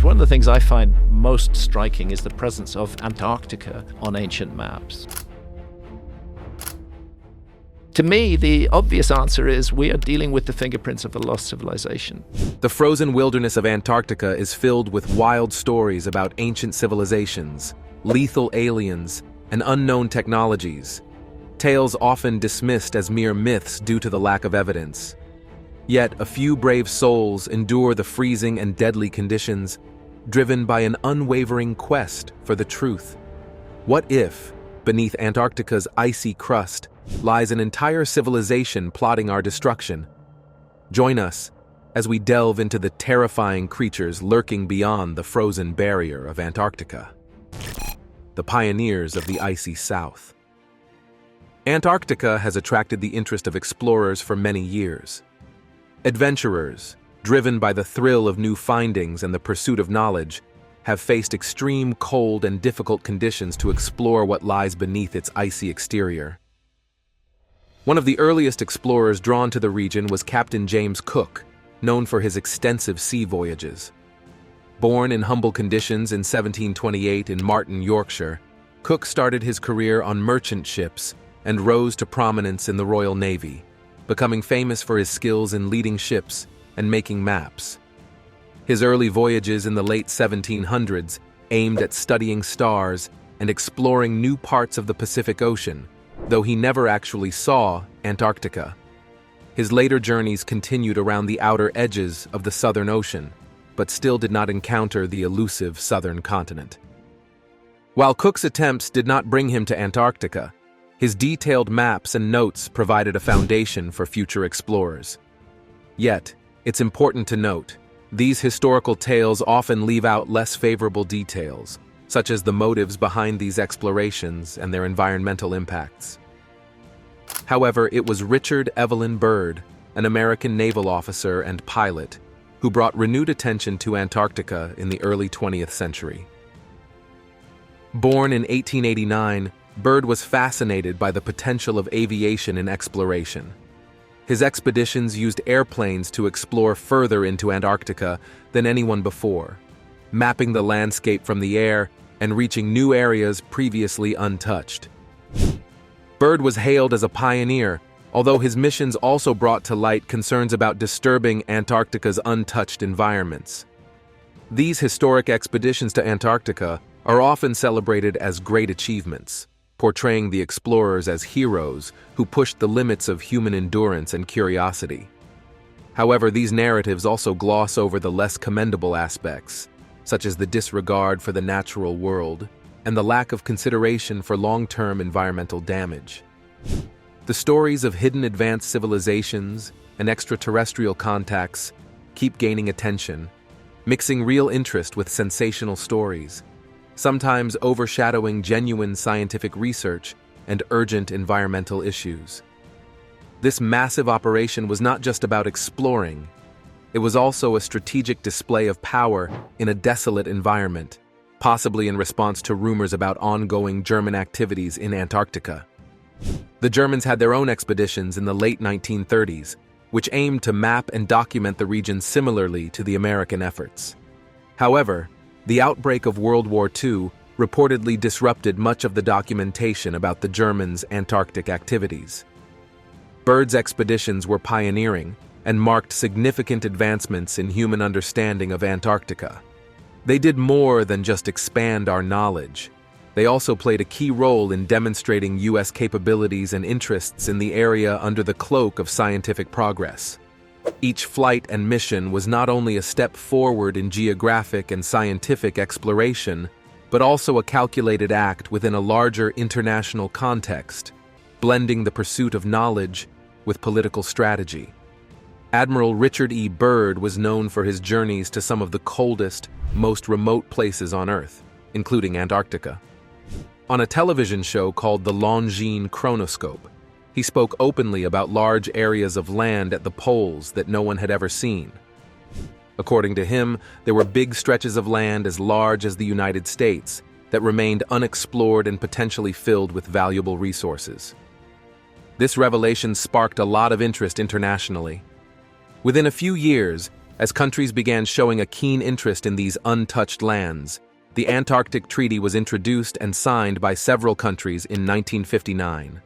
One of the things I find most striking is the presence of Antarctica on ancient maps. To me, the obvious answer is we are dealing with the fingerprints of a lost civilization. The frozen wilderness of Antarctica is filled with wild stories about ancient civilizations, lethal aliens, and unknown technologies, tales often dismissed as mere myths due to the lack of evidence. Yet a few brave souls endure the freezing and deadly conditions, driven by an unwavering quest for the truth. What if, beneath Antarctica's icy crust, lies an entire civilization plotting our destruction? Join us as we delve into the terrifying creatures lurking beyond the frozen barrier of Antarctica. The pioneers of the icy South. Antarctica has attracted the interest of explorers for many years. Adventurers, driven by the thrill of new findings and the pursuit of knowledge, have faced extreme cold and difficult conditions to explore what lies beneath its icy exterior. One of the earliest explorers drawn to the region was Captain James Cook, known for his extensive sea voyages. Born in humble conditions in 1728 in Marton, Yorkshire, Cook started his career on merchant ships and rose to prominence in the Royal Navy, becoming famous for his skills in leading ships and making maps. His early voyages in the late 1700s aimed at studying stars and exploring new parts of the Pacific Ocean, though he never actually saw Antarctica. His later journeys continued around the outer edges of the Southern Ocean, but still did not encounter the elusive southern continent. While Cook's attempts did not bring him to Antarctica, his detailed maps and notes provided a foundation for future explorers. Yet, it's important to note, these historical tales often leave out less favorable details, such as the motives behind these explorations and their environmental impacts. However, it was Richard Evelyn Byrd, an American naval officer and pilot, who brought renewed attention to Antarctica in the early 20th century. Born in 1889, Byrd was fascinated by the potential of aviation in exploration. His expeditions used airplanes to explore further into Antarctica than anyone before, mapping the landscape from the air and reaching new areas previously untouched. Byrd was hailed as a pioneer, although his missions also brought to light concerns about disturbing Antarctica's untouched environments. These historic expeditions to Antarctica are often celebrated as great achievements, portraying the explorers as heroes who pushed the limits of human endurance and curiosity. However, these narratives also gloss over the less commendable aspects, such as the disregard for the natural world and the lack of consideration for long-term environmental damage. The stories of hidden advanced civilizations and extraterrestrial contacts keep gaining attention, mixing real interest with sensational stories, sometimes overshadowing genuine scientific research and urgent environmental issues. This massive operation was not just about exploring, it was also a strategic display of power in a desolate environment, possibly in response to rumors about ongoing German activities in Antarctica. The Germans had their own expeditions in the late 1930s, which aimed to map and document the region similarly to the American efforts. However, the outbreak of World War II reportedly disrupted much of the documentation about the Germans' Antarctic activities. Byrd's expeditions were pioneering and marked significant advancements in human understanding of Antarctica. They did more than just expand our knowledge. They also played a key role in demonstrating U.S. capabilities and interests in the area under the cloak of scientific progress. Each flight and mission was not only a step forward in geographic and scientific exploration, but also a calculated act within a larger international context, blending the pursuit of knowledge with political strategy. Admiral Richard E. Byrd was known for his journeys to some of the coldest, most remote places on Earth, including Antarctica. On a television show called The Longines Chronoscope, he spoke openly about large areas of land at the poles that no one had ever seen. According to him, there were big stretches of land as large as the United States that remained unexplored and potentially filled with valuable resources. This revelation sparked a lot of interest internationally. Within a few years, As countries began showing a keen interest in these untouched lands, the Antarctic Treaty was introduced and signed by several countries in 1959.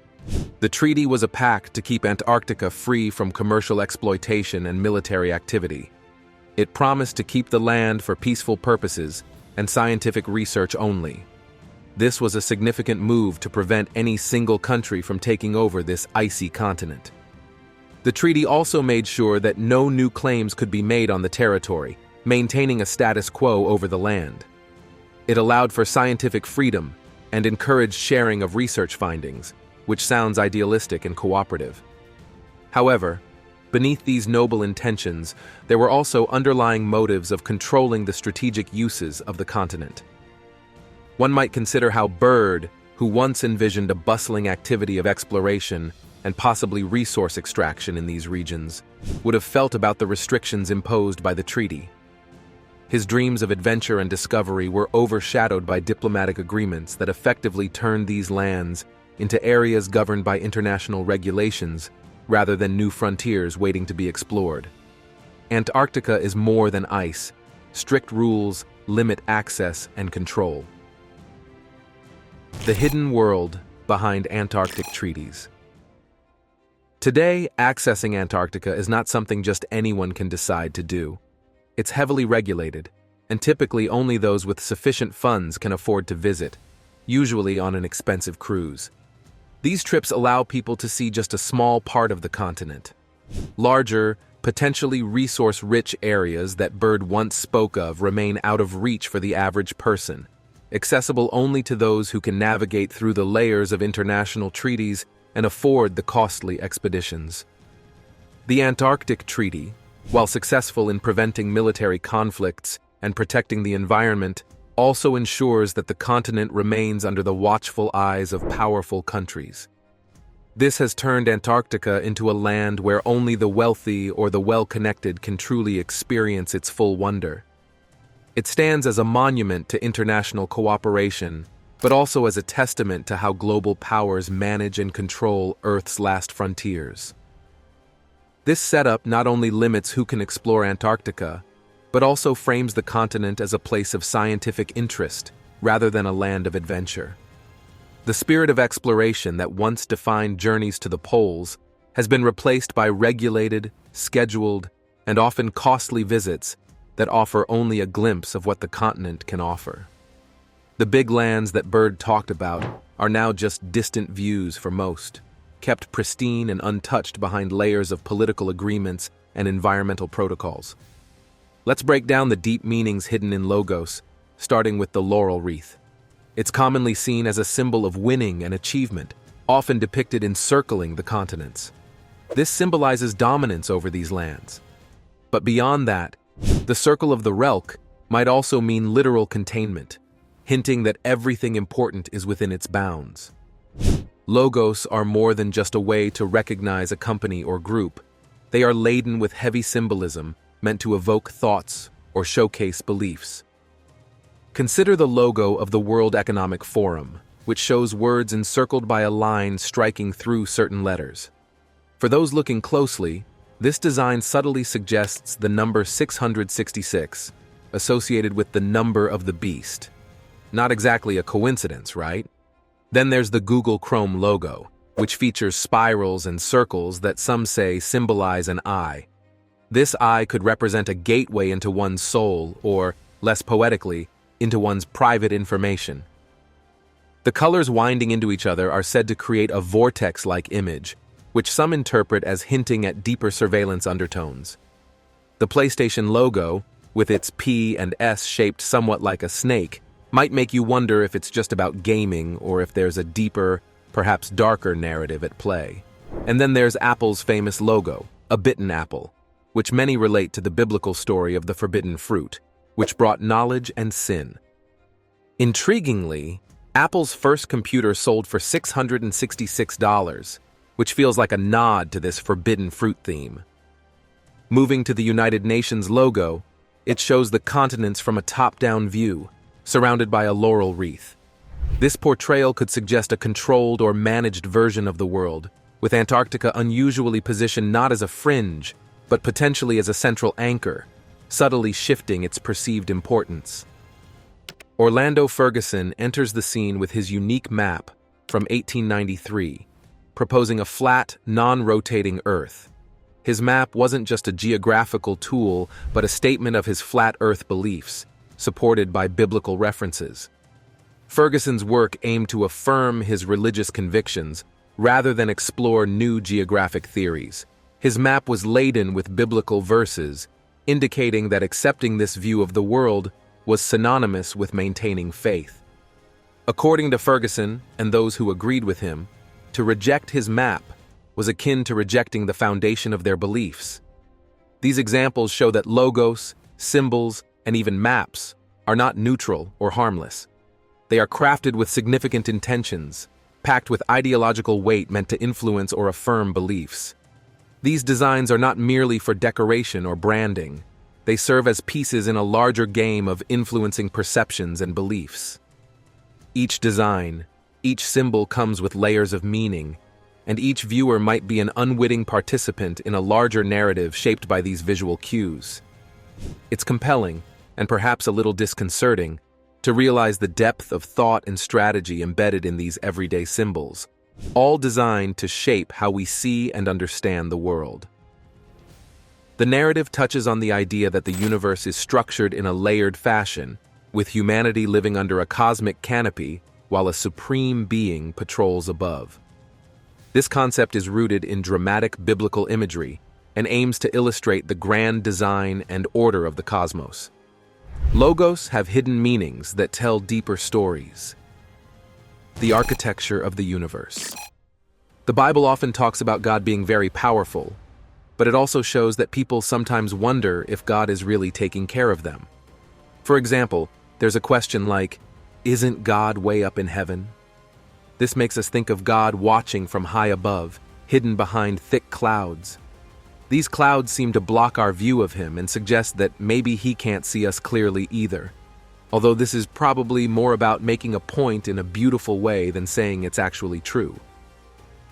The treaty was a pact to keep Antarctica free from commercial exploitation and military activity. It promised to keep the land for peaceful purposes and scientific research only. This was a significant move to prevent any single country from taking over this icy continent. The treaty also made sure that no new claims could be made on the territory, maintaining a status quo over the land. It allowed for scientific freedom and encouraged sharing of research findings, which sounds idealistic and cooperative. However, beneath these noble intentions, there were also underlying motives of controlling the strategic uses of the continent. One might consider how Byrd, who once envisioned a bustling activity of exploration and possibly resource extraction in these regions, would have felt about the restrictions imposed by the treaty. His dreams of adventure and discovery were overshadowed by diplomatic agreements that effectively turned these lands into areas governed by international regulations rather than new frontiers waiting to be explored. Antarctica is more than ice. Strict rules limit access and control. The hidden world behind Antarctic treaties. Today, accessing Antarctica is not something just anyone can decide to do. It's heavily regulated, and typically only those with sufficient funds can afford to visit, usually on an expensive cruise. These trips allow people to see just a small part of the continent. Larger, potentially resource-rich areas that Byrd once spoke of remain out of reach for the average person, accessible only to those who can navigate through the layers of international treaties and afford the costly expeditions. The Antarctic Treaty, while successful in preventing military conflicts and protecting the environment, also ensures that the continent remains under the watchful eyes of powerful countries. This has turned Antarctica into a land where only the wealthy or the well-connected can truly experience its full wonder. It stands as a monument to international cooperation, but also as a testament to how global powers manage and control Earth's last frontiers. This setup not only limits who can explore Antarctica, but also frames the continent as a place of scientific interest rather than a land of adventure. The spirit of exploration that once defined journeys to the poles has been replaced by regulated, scheduled, and often costly visits that offer only a glimpse of what the continent can offer. The big lands that Byrd talked about are now just distant views for most, kept pristine and untouched behind layers of political agreements and environmental protocols. Let's break down the deep meanings hidden in logos, starting with the laurel wreath. It's commonly seen as a symbol of winning and achievement, often depicted encircling the continents. This symbolizes dominance over these lands. But beyond that, the circle of the Relk might also mean literal containment, hinting that everything important is within its bounds. Logos are more than just a way to recognize a company or group. They are laden with heavy symbolism meant to evoke thoughts or showcase beliefs. Consider the logo of the World Economic Forum, which shows words encircled by a line striking through certain letters. For those looking closely, this design subtly suggests the number 666, associated with the number of the beast. Not exactly a coincidence, right? Then there's the Google Chrome logo, which features spirals and circles that some say symbolize an eye. This eye could represent a gateway into one's soul, or, less poetically, into one's private information. The colors winding into each other are said to create a vortex-like image, which some interpret as hinting at deeper surveillance undertones. The PlayStation logo, with its P and S shaped somewhat like a snake, might make you wonder if it's just about gaming or if there's a deeper, perhaps darker narrative at play. And then there's Apple's famous logo, a bitten apple, which many relate to the biblical story of the forbidden fruit, which brought knowledge and sin. Intriguingly, Apple's first computer sold for $666, which feels like a nod to this forbidden fruit theme. Moving to the United Nations logo, it shows the continents from a top-down view, surrounded by a laurel wreath. This portrayal could suggest a controlled or managed version of the world, with Antarctica unusually positioned not as a fringe, but potentially as a central anchor, subtly shifting its perceived importance. Orlando Ferguson enters the scene with his unique map from 1893, proposing a flat, non-rotating Earth. His map wasn't just a geographical tool, but a statement of his flat Earth beliefs, supported by biblical references. Ferguson's work aimed to affirm his religious convictions rather than explore new geographic theories. His map was laden with biblical verses, indicating that accepting this view of the world was synonymous with maintaining faith. According to Ferguson and those who agreed with him, to reject his map was akin to rejecting the foundation of their beliefs. These examples show that logos, symbols, and even maps are not neutral or harmless. They are crafted with significant intentions, packed with ideological weight meant to influence or affirm beliefs. These designs are not merely for decoration or branding. They serve as pieces in a larger game of influencing perceptions and beliefs. Each design, each symbol comes with layers of meaning, and each viewer might be an unwitting participant in a larger narrative shaped by these visual cues. It's compelling, and perhaps a little disconcerting, to realize the depth of thought and strategy embedded in these everyday symbols, all designed to shape how we see and understand the world. The narrative touches on the idea that the universe is structured in a layered fashion, with humanity living under a cosmic canopy while a supreme being patrols above. This concept is rooted in dramatic biblical imagery and aims to illustrate the grand design and order of the cosmos. Logos have hidden meanings that tell deeper stories. The architecture of the universe. The Bible often talks about God being very powerful, but it also shows that people sometimes wonder if God is really taking care of them. For example, there's a question like, "Isn't God way up in heaven?" This makes us think of God watching from high above, hidden behind thick clouds. These clouds seem to block our view of him and suggest that maybe he can't see us clearly either, although this is probably more about making a point in a beautiful way than saying it's actually true.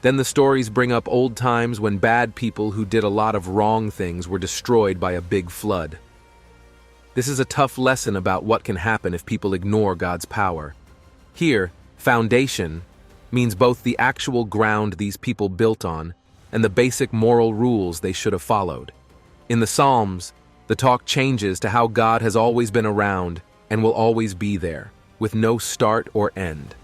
Then the stories bring up old times when bad people who did a lot of wrong things were destroyed by a big flood. This is a tough lesson about what can happen if people ignore God's power. Here, foundation means both the actual ground these people built on and the basic moral rules they should have followed. In the Psalms, the talk changes to how God has always been around and will always be there, with no start or end.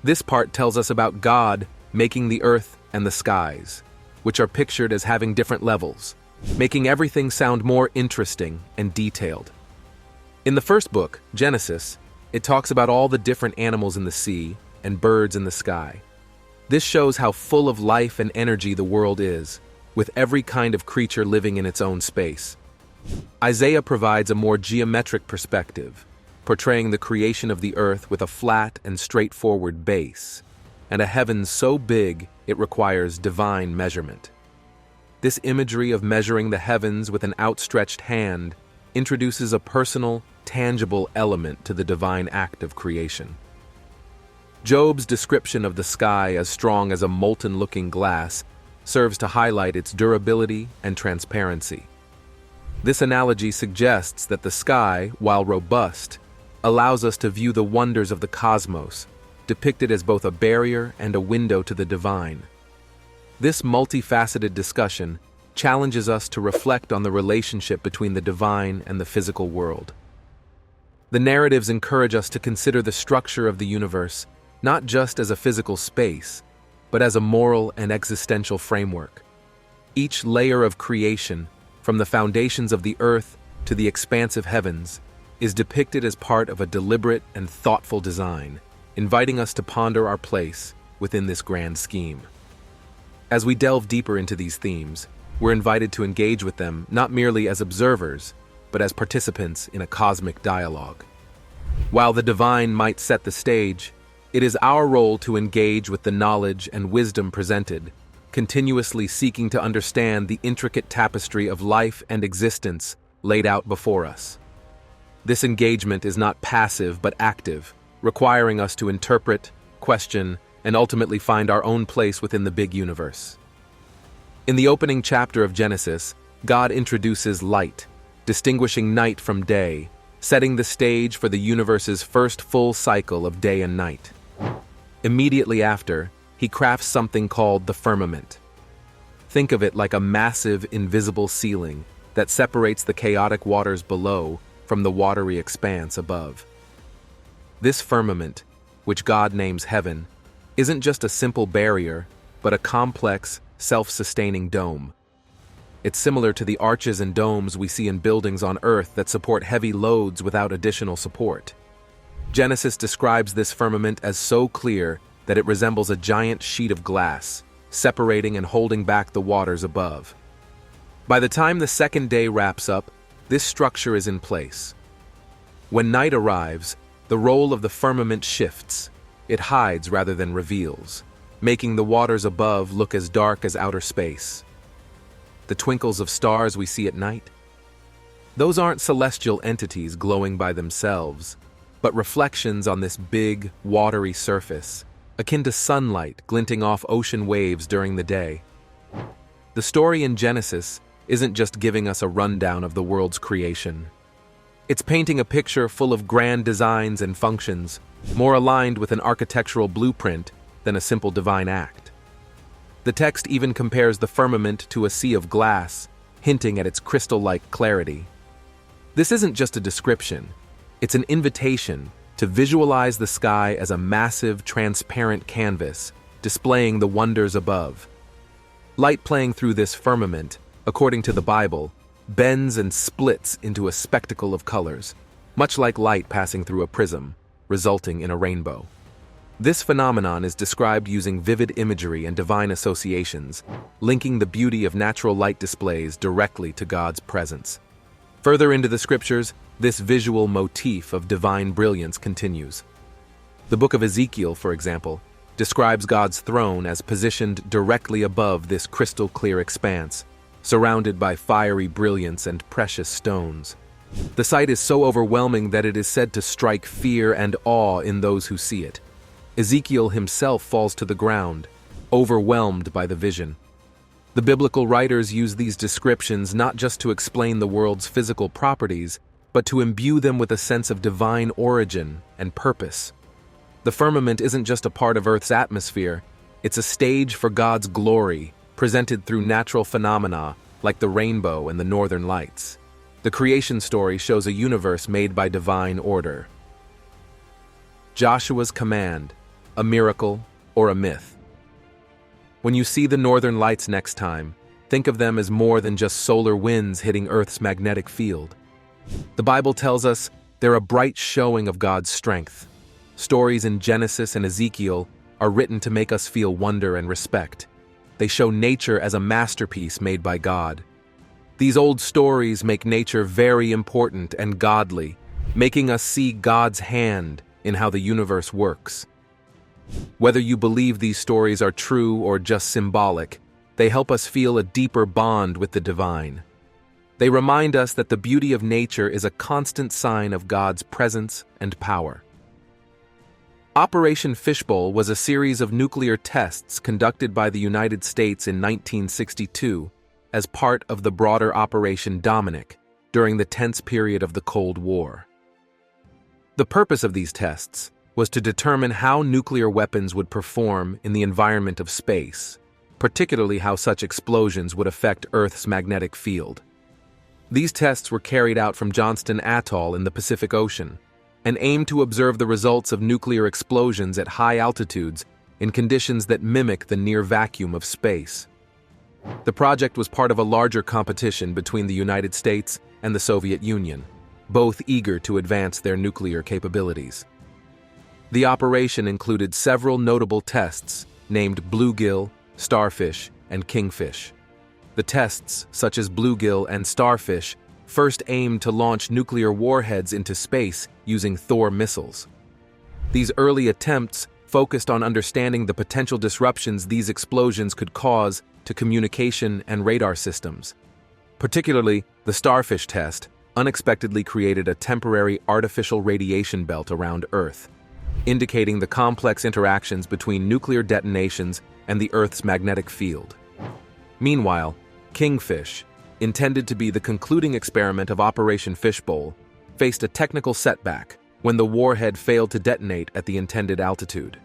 This part tells us about God making the earth and the skies, which are pictured as having different levels, making everything sound more interesting and detailed. In the first book, Genesis, it talks about all the different animals in the sea and birds in the sky. This shows how full of life and energy the world is, with every kind of creature living in its own space. Isaiah provides a more geometric perspective, portraying the creation of the earth with a flat and straightforward base, and a heaven so big it requires divine measurement. This imagery of measuring the heavens with an outstretched hand introduces a personal, tangible element to the divine act of creation. Job's description of the sky as strong as a molten-looking glass serves to highlight its durability and transparency. This analogy suggests that the sky, while robust, allows us to view the wonders of the cosmos, depicted as both a barrier and a window to the divine. This multifaceted discussion challenges us to reflect on the relationship between the divine and the physical world. The narratives encourage us to consider the structure of the universe not just as a physical space, but as a moral and existential framework. Each layer of creation, from the foundations of the earth to the expansive heavens, is depicted as part of a deliberate and thoughtful design, inviting us to ponder our place within this grand scheme. As we delve deeper into these themes, we're invited to engage with them not merely as observers, but as participants in a cosmic dialogue. While the divine might set the stage, it is our role to engage with the knowledge and wisdom presented, continuously seeking to understand the intricate tapestry of life and existence laid out before us. This engagement is not passive but active, requiring us to interpret, question, and ultimately find our own place within the big universe. In the opening chapter of Genesis, God introduces light, distinguishing night from day, setting the stage for the universe's first full cycle of day and night. Immediately after, he crafts something called the firmament. Think of it like a massive, invisible ceiling that separates the chaotic waters below from the watery expanse above. This firmament, which God names heaven, isn't just a simple barrier, but a complex, self-sustaining dome. It's similar to the arches and domes we see in buildings on Earth that support heavy loads without additional support. Genesis describes this firmament as so clear that it resembles a giant sheet of glass, separating and holding back the waters above. By the time the second day wraps up, this structure is in place. When night arrives, the role of the firmament shifts. It hides rather than reveals, making the waters above look as dark as outer space. The twinkles of stars we see at night? Those aren't celestial entities glowing by themselves, but reflections on this big, watery surface, akin to sunlight glinting off ocean waves during the day. The story in Genesis isn't just giving us a rundown of the world's creation. It's painting a picture full of grand designs and functions, more aligned with an architectural blueprint than a simple divine act. The text even compares the firmament to a sea of glass, hinting at its crystal-like clarity. This isn't just a description, it's an invitation to visualize the sky as a massive, transparent canvas, displaying the wonders above. Light playing through this firmament, according to the Bible, bends and splits into a spectacle of colors, much like light passing through a prism, resulting in a rainbow. This phenomenon is described using vivid imagery and divine associations, linking the beauty of natural light displays directly to God's presence. Further into the scriptures, this visual motif of divine brilliance continues. The book of Ezekiel, for example, describes God's throne as positioned directly above this crystal-clear expanse, surrounded by fiery brilliance and precious stones. The sight is so overwhelming that it is said to strike fear and awe in those who see it. Ezekiel himself falls to the ground, overwhelmed by the vision. The biblical writers use these descriptions not just to explain the world's physical properties, but to imbue them with a sense of divine origin and purpose. The firmament isn't just a part of Earth's atmosphere, it's a stage for God's glory, presented through natural phenomena like the rainbow and the northern lights. The creation story shows a universe made by divine order. Joshua's command, a miracle or a myth? When you see the northern lights next time, think of them as more than just solar winds hitting Earth's magnetic field. The Bible tells us they're a bright showing of God's strength. Stories in Genesis and Ezekiel are written to make us feel wonder and respect. They show nature as a masterpiece made by God. These old stories make nature very important and godly, making us see God's hand in how the universe works. Whether you believe these stories are true or just symbolic, they help us feel a deeper bond with the divine. They remind us that the beauty of nature is a constant sign of God's presence and power. Operation Fishbowl was a series of nuclear tests conducted by the United States in 1962 as part of the broader Operation Dominic during the tense period of the Cold War. The purpose of these tests was to determine how nuclear weapons would perform in the environment of space, particularly how such explosions would affect Earth's magnetic field. These tests were carried out from Johnston Atoll in the Pacific Ocean and aimed to observe the results of nuclear explosions at high altitudes in conditions that mimic the near vacuum of space. The project was part of a larger competition between the United States and the Soviet Union, both eager to advance their nuclear capabilities. The operation included several notable tests named Bluegill, Starfish, and Kingfish. The tests, such as Bluegill and Starfish, first aimed to launch nuclear warheads into space using Thor missiles. These early attempts focused on understanding the potential disruptions these explosions could cause to communication and radar systems. Particularly, the Starfish test unexpectedly created a temporary artificial radiation belt around Earth, indicating the complex interactions between nuclear detonations and the Earth's magnetic field. Meanwhile, Kingfish, intended to be the concluding experiment of Operation Fishbowl, faced a technical setback when the warhead failed to detonate at the intended altitude.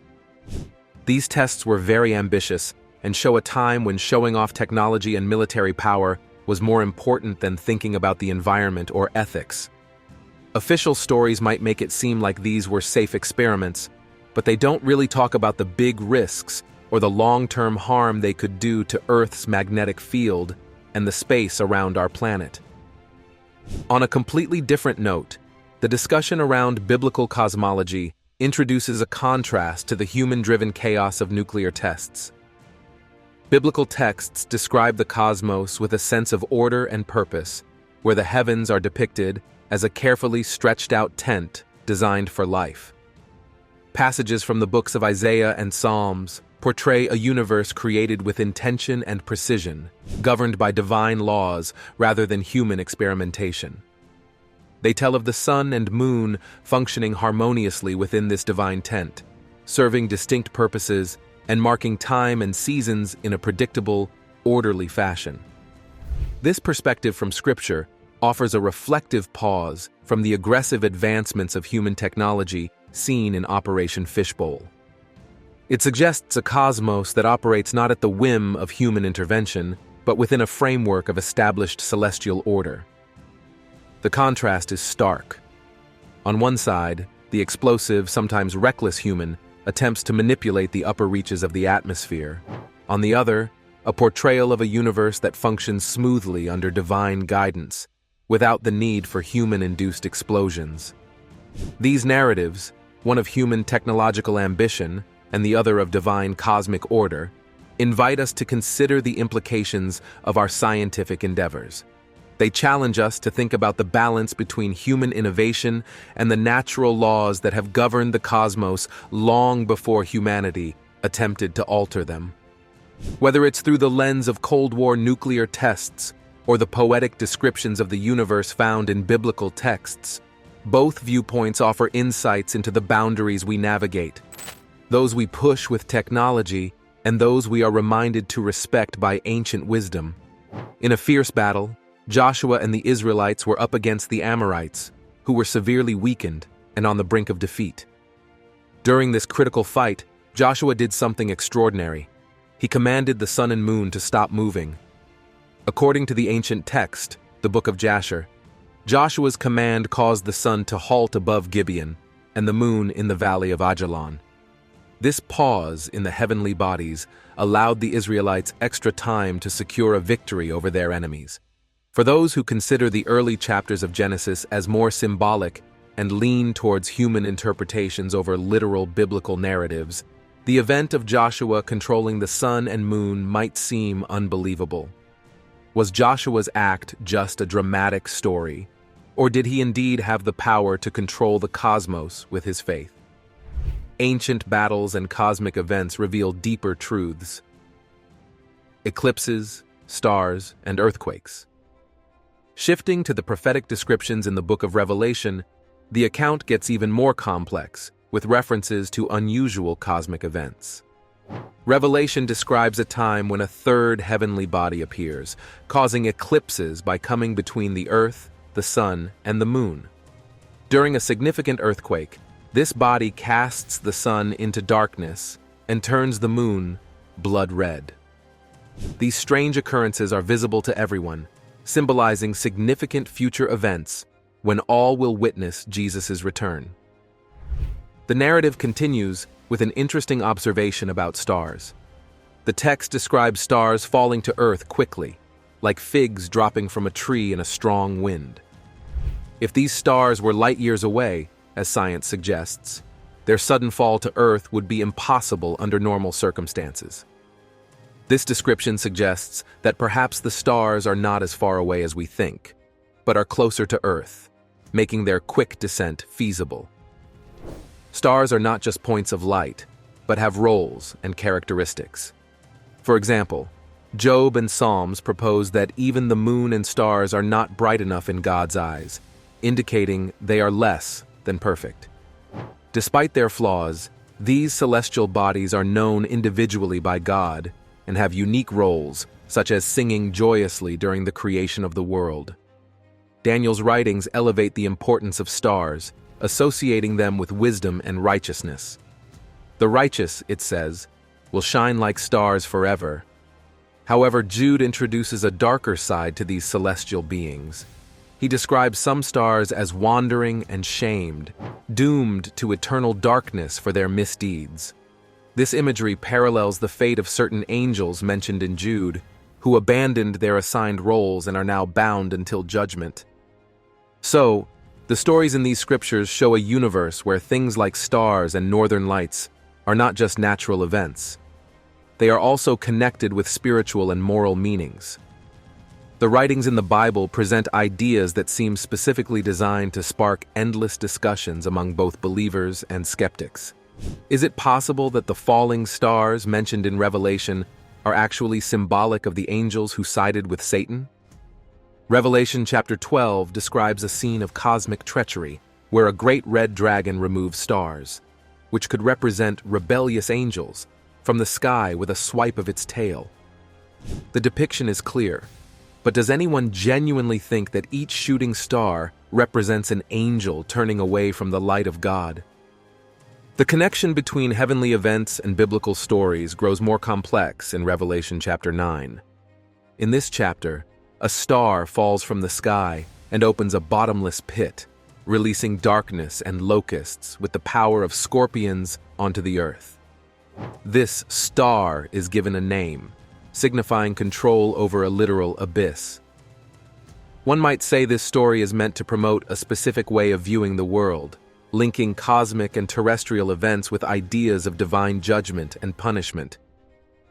These tests were very ambitious and show a time when showing off technology and military power was more important than thinking about the environment or ethics. Official stories might make it seem like these were safe experiments, but they don't really talk about the big risks or the long-term harm they could do to Earth's magnetic field and the space around our planet. On a completely different note, the discussion around biblical cosmology introduces a contrast to the human-driven chaos of nuclear tests. Biblical texts describe the cosmos with a sense of order and purpose, where the heavens are depicted as a carefully stretched-out tent designed for life. Passages from the books of Isaiah and Psalms portray a universe created with intention and precision, governed by divine laws rather than human experimentation. They tell of the sun and moon functioning harmoniously within this divine tent, serving distinct purposes and marking time and seasons in a predictable, orderly fashion. This perspective from Scripture offers a reflective pause from the aggressive advancements of human technology seen in Operation Fishbowl. It suggests a cosmos that operates not at the whim of human intervention, but within a framework of established celestial order. The contrast is stark. On one side, the explosive, sometimes reckless human attempts to manipulate the upper reaches of the atmosphere. On the other, a portrayal of a universe that functions smoothly under divine guidance, without the need for human-induced explosions. These narratives, one of human technological ambition and the other of divine cosmic order, invite us to consider the implications of our scientific endeavors. They challenge us to think about the balance between human innovation and the natural laws that have governed the cosmos long before humanity attempted to alter them. Whether it's through the lens of Cold War nuclear tests or the poetic descriptions of the universe found in biblical texts, both viewpoints offer insights into the boundaries we navigate, those we push with technology and those we are reminded to respect by ancient wisdom. In a fierce battle, Joshua and the Israelites were up against the Amorites, who were severely weakened and on the brink of defeat. During this critical fight, Joshua did something extraordinary. He commanded the sun and moon to stop moving. According to the ancient text, the Book of Jasher, Joshua's command caused the sun to halt above Gibeon and the moon in the valley of Ajalon. This pause in the heavenly bodies allowed the Israelites extra time to secure a victory over their enemies. For those who consider the early chapters of Genesis as more symbolic and lean towards human interpretations over literal biblical narratives, the event of Joshua controlling the sun and moon might seem unbelievable. Was Joshua's act just a dramatic story, or did he indeed have the power to control the cosmos with his faith? Ancient battles and cosmic events reveal deeper truths. Eclipses, stars, and earthquakes. Shifting to the prophetic descriptions in the Book of Revelation, the account gets even more complex, with references to unusual cosmic events. Revelation describes a time when a third heavenly body appears, causing eclipses by coming between the earth, the sun, and the moon. During a significant earthquake, this body casts the sun into darkness and turns the moon blood red. These strange occurrences are visible to everyone, symbolizing significant future events when all will witness Jesus' return. The narrative continues with an interesting observation about stars. The text describes stars falling to earth quickly, like figs dropping from a tree in a strong wind. If these stars were light years away, as science suggests, their sudden fall to earth would be impossible under normal circumstances. This description suggests that perhaps the stars are not as far away as we think, but are closer to Earth, making their quick descent feasible. Stars are not just points of light, but have roles and characteristics. For example, Job and Psalms propose that even the moon and stars are not bright enough in God's eyes, indicating they are less than perfect. Despite their flaws, these celestial bodies are known individually by God and have unique roles, such as singing joyously during the creation of the world. Daniel's writings elevate the importance of stars, associating them with wisdom and righteousness. The righteous, it says, will shine like stars forever. However, Jude introduces a darker side to these celestial beings. He describes some stars as wandering and shamed, doomed to eternal darkness for their misdeeds. This imagery parallels the fate of certain angels mentioned in Jude, who abandoned their assigned roles and are now bound until judgment. So, the stories in these scriptures show a universe where things like stars and northern lights are not just natural events. They are also connected with spiritual and moral meanings. The writings in the Bible present ideas that seem specifically designed to spark endless discussions among both believers and skeptics. Is it possible that the falling stars mentioned in Revelation are actually symbolic of the angels who sided with Satan? Revelation chapter 12 describes a scene of cosmic treachery where a great red dragon removes stars, which could represent rebellious angels, from the sky with a swipe of its tail. The depiction is clear, but does anyone genuinely think that each shooting star represents an angel turning away from the light of God? The connection between heavenly events and biblical stories grows more complex in Revelation chapter 9. In this chapter, a star falls from the sky and opens a bottomless pit, releasing darkness and locusts with the power of scorpions onto the earth. This star is given a name, signifying control over a literal abyss. One might say this story is meant to promote a specific way of viewing the world, linking cosmic and terrestrial events with ideas of divine judgment and punishment.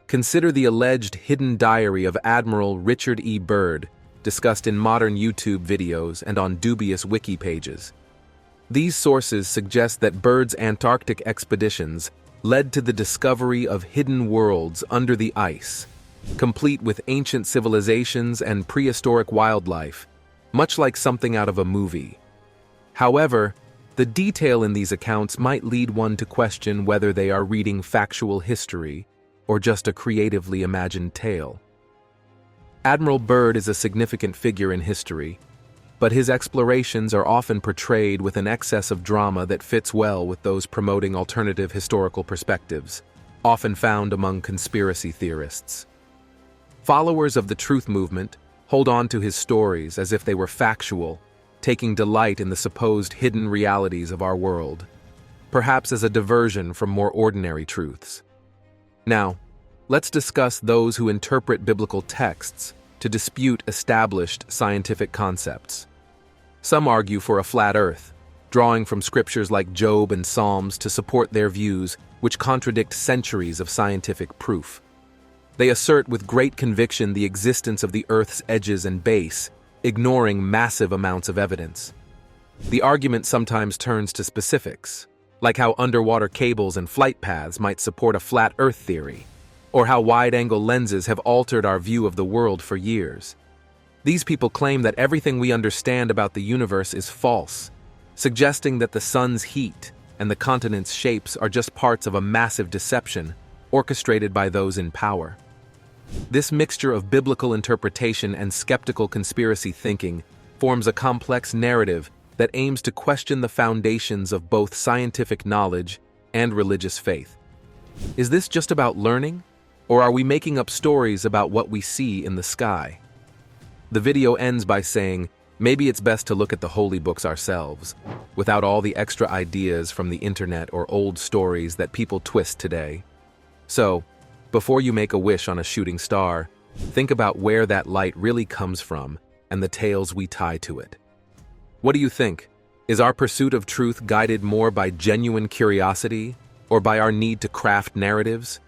Consider the alleged hidden diary of Admiral Richard E. Byrd, discussed in modern YouTube videos and on dubious wiki pages. These sources suggest that Byrd's Antarctic expeditions led to the discovery of hidden worlds under the ice, complete with ancient civilizations and prehistoric wildlife, much like something out of a movie. However, the detail in these accounts might lead one to question whether they are reading factual history or just a creatively imagined tale. Admiral Byrd is a significant figure in history, but his explorations are often portrayed with an excess of drama that fits well with those promoting alternative historical perspectives, often found among conspiracy theorists. Followers of the truth movement hold on to his stories as if they were factual, taking delight in the supposed hidden realities of our world, perhaps as a diversion from more ordinary truths. Now, let's discuss those who interpret biblical texts to dispute established scientific concepts. Some argue for a flat earth, drawing from scriptures like Job and Psalms to support their views, which contradict centuries of scientific proof. They assert with great conviction the existence of the earth's edges and base, ignoring massive amounts of evidence. The argument sometimes turns to specifics, like how underwater cables and flight paths might support a flat Earth theory, or how wide-angle lenses have altered our view of the world for years. These people claim that everything we understand about the universe is false, suggesting that the sun's heat and the continent's shapes are just parts of a massive deception orchestrated by those in power. This mixture of biblical interpretation and skeptical conspiracy thinking forms a complex narrative that aims to question the foundations of both scientific knowledge and religious faith. Is this just about learning, or are we making up stories about what we see in the sky? The video ends by saying, maybe it's best to look at the holy books ourselves, without all the extra ideas from the internet or old stories that people twist today. So, before you make a wish on a shooting star, think about where that light really comes from and the tales we tie to it. What do you think? Is our pursuit of truth guided more by genuine curiosity or by our need to craft narratives?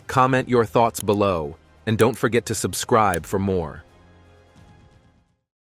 Comment your thoughts below, and don't forget to subscribe for more.